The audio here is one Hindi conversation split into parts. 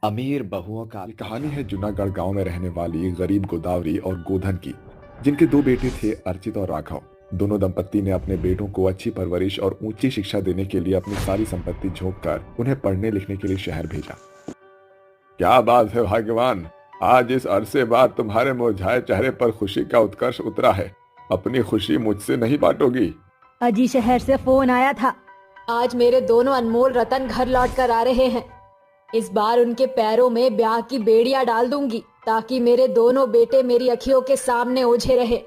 अमीर बहुओं का कहानी है जूनागढ़ गांव में रहने वाली गरीब गोदावरी और गोधन की, जिनके दो बेटे थे, अर्चित और राघव। दोनों दंपत्ति ने अपने बेटों को अच्छी परवरिश और ऊंची शिक्षा देने के लिए अपनी सारी संपत्ति झोंक कर उन्हें पढ़ने लिखने के लिए शहर भेजा। क्या बात है भाग्यवान, आज इस अरसे बाद तुम्हारे मुरझाए चेहरे पर खुशी का उत्कर्ष उतरा है। अपनी खुशी मुझसे नहीं बांटोगी? अजी शहर से फोन आया था। आज मेरे दोनों अनमोल रतन घर लौट कर आ रहे हैं। इस बार उनके पैरों में ब्याह की बेड़ियां डाल दूंगी ताकि मेरे दोनों बेटे मेरी अखियों के सामने ओझे रहे।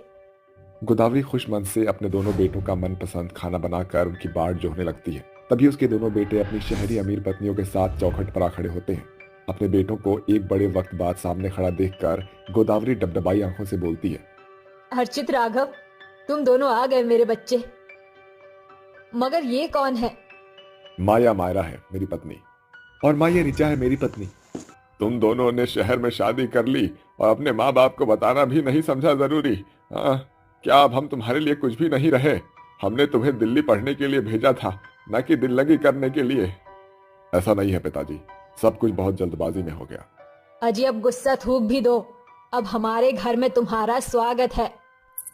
गोदावरी खुश मन से अपने दोनों बेटों का मनपसंद खाना बनाकर उनकी बाट जोहने लगती है। तभी उसके दोनों बेटे अपनी शहरी अमीर पत्नियों के साथ चौखट पर आ खड़े होते हैं। अपने बेटों को एक बड़े वक्त बाद सामने खड़ा देखकर गोदावरी डबडबाई आंखों से बोलती है, अर्चित, राघव, तुम दोनों आ गए मेरे बच्चे। मगर ये कौन है? माया मायरा है मेरी पत्नी, और माया ऋचा है मेरी पत्नी। तुम दोनों ने शहर में शादी कर ली और अपने माँ बाप को बताना भी नहीं समझा जरूरी। क्या अब हम तुम्हारे लिए कुछ भी नहीं रहे? हमने तुम्हें दिल्ली पढ़ने के लिए भेजा था, न कि दिल लगी करने के लिए। ऐसा नहीं है पिताजी, सब कुछ बहुत जल्दबाजी में हो गया। अजी अब गुस्सा थूक भी दो, अब हमारे घर में तुम्हारा स्वागत है।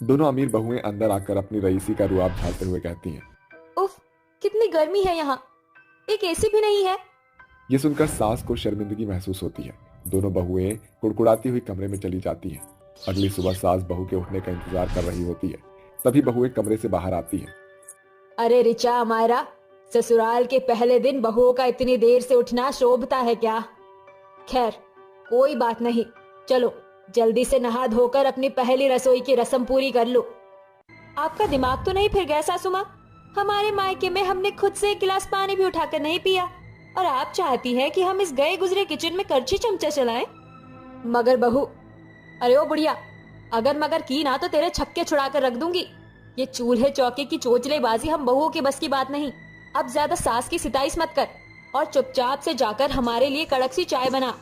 दोनों अमीर बहुएं अंदर आकर अपनी रईसी का रुआब झाड़ते हुए कहती हैं, उफ, कितनी गर्मी है यहाँ, एक एसी भी नहीं है। ये सुनकर सास को शर्मिंदगी महसूस होती है। दोनों बहुएं कुड़कुड़ाती हुई कमरे में चली जाती हैं। अगली सुबह सास बहू के उठने का इंतजार कर रही होती है। तभी बहुएं कमरे से बाहर आती हैं। अरे ऋचा, मायरा, ससुराल के पहले दिन बहुओं का इतनी देर से उठना शोभता है क्या? खैर, कोई बात नहीं, चलो जल्दी से नहा धोकर अपनी पहली रसोई की रस्म पूरी कर लो। आपका दिमाग तो नहीं फिर गया सासू माँ? हमारे मायके में हमने खुद से एक गिलास पानी भी उठाकर नहीं पिया, और आप चाहती है कि हम इस गए गुजरे किचन में करछी चमचा चलाएं? मगर बहू, अरे ओ बुढ़िया, अगर मगर की ना तो तेरे छक्के छुड़ा कर रख दूंगी। ये चूल्हे चौके की चोचलेबाजी हम बहुओं के बस की बात नहीं। अब ज्यादा सास की सिताइश मत कर और चुपचाप से जाकर हमारे लिए कड़क सी चाय बना।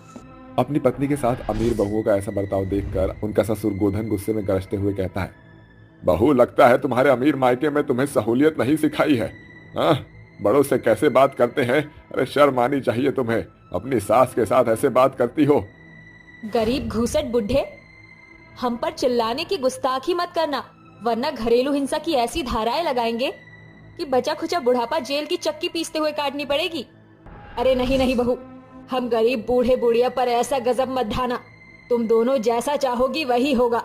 अपनी पत्नी के साथ अमीर बहुओं का ऐसा बर्ताव देखकर उनका ससुर गोधन गुस्से में गरजते हुए कहता है, बहू, लगता है तुम्हारे अमीर मायके में तुम्हें सहूलियत नहीं सिखाई है। बड़ों से कैसे बात करते हैं? अरे शर्म आनी चाहिए तुम्हें, अपनी सास के साथ ऐसे बात करती हो। गरीब घूसट बुढ़े, हम पर चिल्लाने की गुस्ताखी मत करना, वरना घरेलू हिंसा की ऐसी धाराएं लगाएंगे कि बचा खुचा बुढ़ापा जेल की चक्की पीसते हुए काटनी पड़ेगी। अरे नहीं नहीं बहू, हम गरीब बूढ़े बुढ़िया पर ऐसा गजब मत ढाना। तुम दोनों जैसा चाहोगी वही होगा।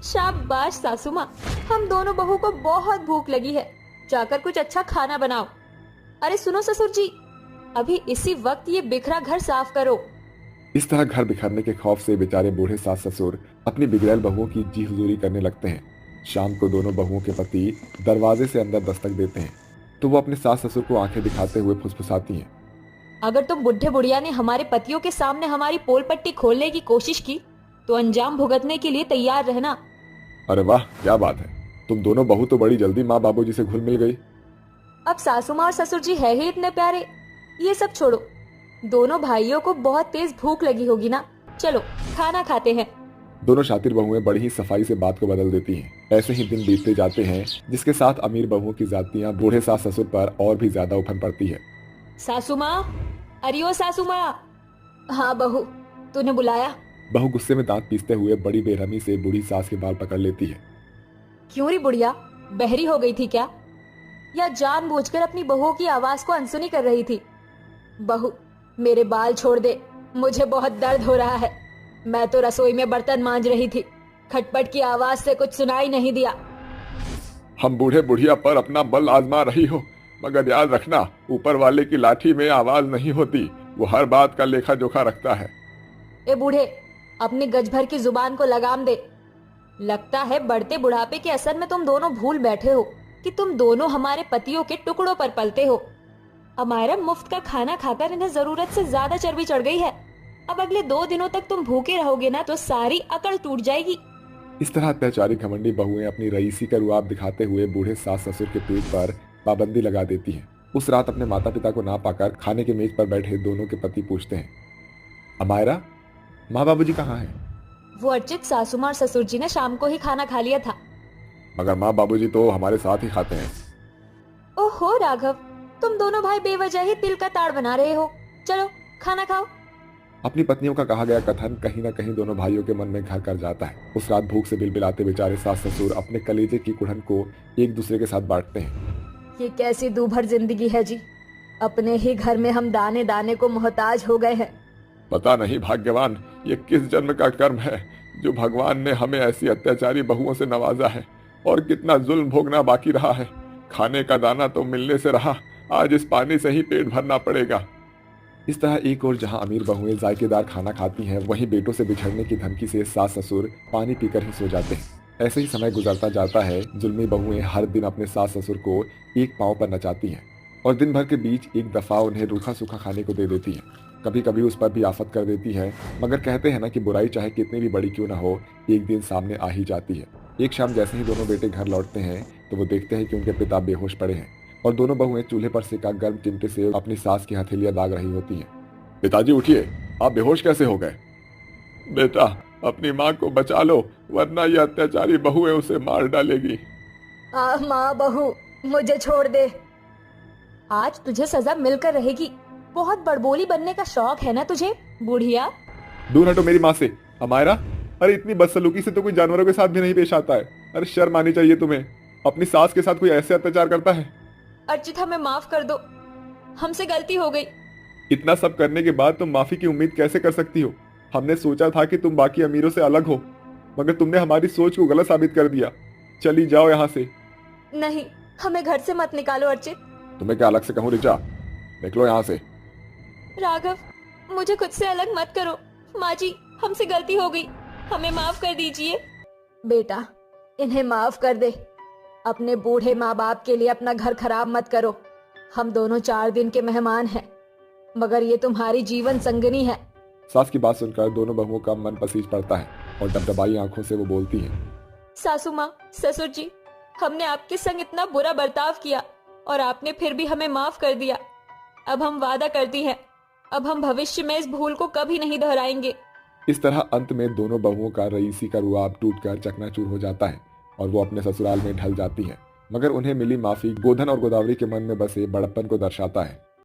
शाबाश सासू माँ, हम दोनों बहू को बहुत भूख लगी है, जाकर कुछ अच्छा खाना बनाओ। अरे सुनो ससुर जी, अभी इसी वक्त ये बिखरा घर साफ करो। इस तरह घर बिखरने के खौफ से बेचारे बूढ़े सास ससुर अपनी बिगड़ैल बहुओं की जी हुजूरी करने लगते हैं। शाम को दोनों बहुओं के पति दरवाजे से अंदर दस्तक देते हैं तो वो अपने सास ससुर को आंखें दिखाते हुए फुसफुसाती हैं, अगर तुम बुढ़े बुढ़िया ने हमारे पतियों के सामने हमारी पोल पट्टी खोलने की कोशिश की तो अंजाम भुगतने के लिए तैयार रहना। अरे वाह, क्या बात है, तुम दोनों बहू तो बड़ी जल्दी माँ बाबू जी से घुल मिल गई। अब सासू माँ और ससुर जी है ही इतने प्यारे। ये सब छोड़ो, दोनों भाइयों को बहुत तेज भूख लगी होगी ना, चलो खाना खाते हैं। दोनों शातिर बहुएं बड़ी ही सफाई से बात को बदल देती हैं। ऐसे ही दिन बीतते जाते हैं, जिसके साथ अमीर बहुओं की जातियां बूढ़े सास ससुर पर और भी ज्यादा उफन पड़ती है। सासू माँ, अरे ओ सासू माँ। हाँ बहू, तूने बुलाया? बहू गुस्से में दांत पीसते हुए बड़ी बेरहमी से बूढ़ी सास के बाल पकड़ लेती है। क्यों री बुढ़िया, बहरी हो गई थी क्या, या जानबूझकर अपनी बहू की आवाज को अनसुनी कर रही थी? बहू, मेरे बाल छोड़ दे, मुझे बहुत दर्द हो रहा है। मैं तो रसोई में बर्तन मांज रही थी, खटपट की आवाज से कुछ सुनाई नहीं दिया। हम बूढ़े बुढ़िया पर अपना बल आजमा रही हो, मगर याद रखना, ऊपर वाले की लाठी में आवाज नहीं होती, वो हर बात का लेखा जोखा रखता है। ए बूढ़े, अपनी गज भर की जुबान को लगाम दे। लगता है बढ़ते बुढ़ापे के असर में तुम दोनों भूल बैठे हो कि तुम दोनों हमारे पतियों के टुकड़ों पर पलते हो। हमारा मुफ्त का खाना खाकर इन्हें जरूरत से ज्यादा चर्बी चढ़ गई है। अब अगले 2 दिनों तक तुम भूखे रहोगे ना तो सारी अकड़ टूट जाएगी। इस तरह अत्याचारी घमंडी बहुएं अपनी रईसी का रुआब दिखाते हुए बूढ़े सास ससुर के पेट पर पाबंदी लगा देती हैं। उस रात अपने माता पिता को ना पाकर खाने के मेज पर बैठे दोनों के पति पूछते हैं, अमायरा, माँ बाबूजी कहाँ हैं? वो अर्चित, सासू माँ और ससुर जी ने शाम को ही खाना खा लिया था। मगर माँ बाबूजी तो हमारे साथ ही खाते हैं। ओहो राघव, तुम दोनों भाई बेवजह ही तिल का ताड़ बना रहे हो। चलो खाना खाओ। अपनी पत्नियों का कहा गया कथन कहीं न कहीं दोनों भाइयों के मन में घर कर जाता है। उस रात भूख से बिलबिलाते बेचारे सास ससुर अपने कलेजे की कुड़न को एक दूसरे के साथ बांटते हैं। ये कैसी दूभर जिंदगी है जी, अपने ही घर में हम दाने दाने को मोहताज हो गए हैं। पता नहीं भाग्यवान ये किस जन्म का कर्म है जो भगवान ने हमें ऐसी अत्याचारी बहुओं से नवाजा है, और कितना जुल्म भोगना बाकी रहा है। खाने का दाना तो मिलने से रहा, आज इस पानी से ही पेट भरना पड़ेगा। इस तरह एक और जहां अमीर बहुएं जायकेदार खाना खाती हैं, वहीं बेटों से बिछड़ने की धमकी से सास ससुर पानी पीकर ही सो जाते हैं। ऐसे ही समय गुजरता जाता है। जुल्मी बहुएं हर दिन अपने सास ससुर को एक पांव पर नचाती हैं और दिन भर के बीच एक दफा उन्हें रूखा सूखा खाने को दे देती हैं। कभी कभी उस पर भी आफत कर देती है, मगर कहते हैं ना कि बुराई चाहे कितनी भी बड़ी क्यों ना हो, एक दिन सामने आ ही जाती है। एक शाम जैसे ही दोनों बेटे घर लौटते हैं तो वो देखते हैं कि उनके पिता बेहोश पड़े हैं और दोनों बहुएं चूल्हे पर सेका गर्म चिमटे से अपनी सास की हथेलियां दाग रही होती हैं। पिताजी उठिए, आप बेहोश कैसे हो गए? बेटा, अपनी माँ को बचा लो, वरना ये अत्याचारी बहुएं उसे मार डालेगी। माँ बहू मुझे छोड़ दे, आज तुझे सजा मिलकर रहेगी। बहुत बड़बोली बनने का शौक है ना तुझे बुढ़िया। दूर हटो मेरी माँ से। अमायरा, अरे इतनी बदसलूकी से तो कोई जानवरों के साथ भी नहीं पेश आता है। अरे शर्म आनी चाहिए तुम्हें, अपनी सास के साथ कोई ऐसे अत्याचार करता है। अर्चित, हमें माफ कर दो, हमसे गलती हो गई। इतना सब करने के बाद तुम माफी की उम्मीद कैसे कर सकती हो? हमने सोचा था कि तुम बाकी अमीरों से अलग हो, मगर तुमने हमारी सोच को गलत साबित कर दिया। चली जाओ यहाँ से। नहीं, हमें घर से मत निकालो अर्चित। तुम्हें क्या अलग से कहूँ रिचा? निकलो यहाँ से। राघव, मुझे खुद से अलग मत करो। माँ जी, हमसे गलती हो गई, हमें माफ कर दीजिए। बेटा, इन्हें माफ कर दे। अपने बूढ़े माँ बाप के लिए अपना घर खराब मत करो। हम दोनों 4 दिन के मेहमान हैं, मगर ये तुम्हारी जीवन संगनी है। सास की बात सुनकर दोनों बहुओं का मन पसीज पड़ता है और डबडबाई आंखों से वो बोलती हैं। सासू माँ, ससुर जी, हमने आपके संग इतना बुरा बर्ताव किया और आपने फिर भी हमें माफ कर दिया। अब हम वादा करती हैं, अब हम भविष्य में इस भूल को कभी नहीं दोहराएंगे। इस तरह अंत में दोनों बहुओं का रईसी का रुआब टूटकर चकनाचूर हो जाता है और वो अपने ससुराल में ढल जाती है। मगर उन्हें मिली माफी गोधन और गोदावरी के मन में बसे बड़प्पन को दर्शाता है।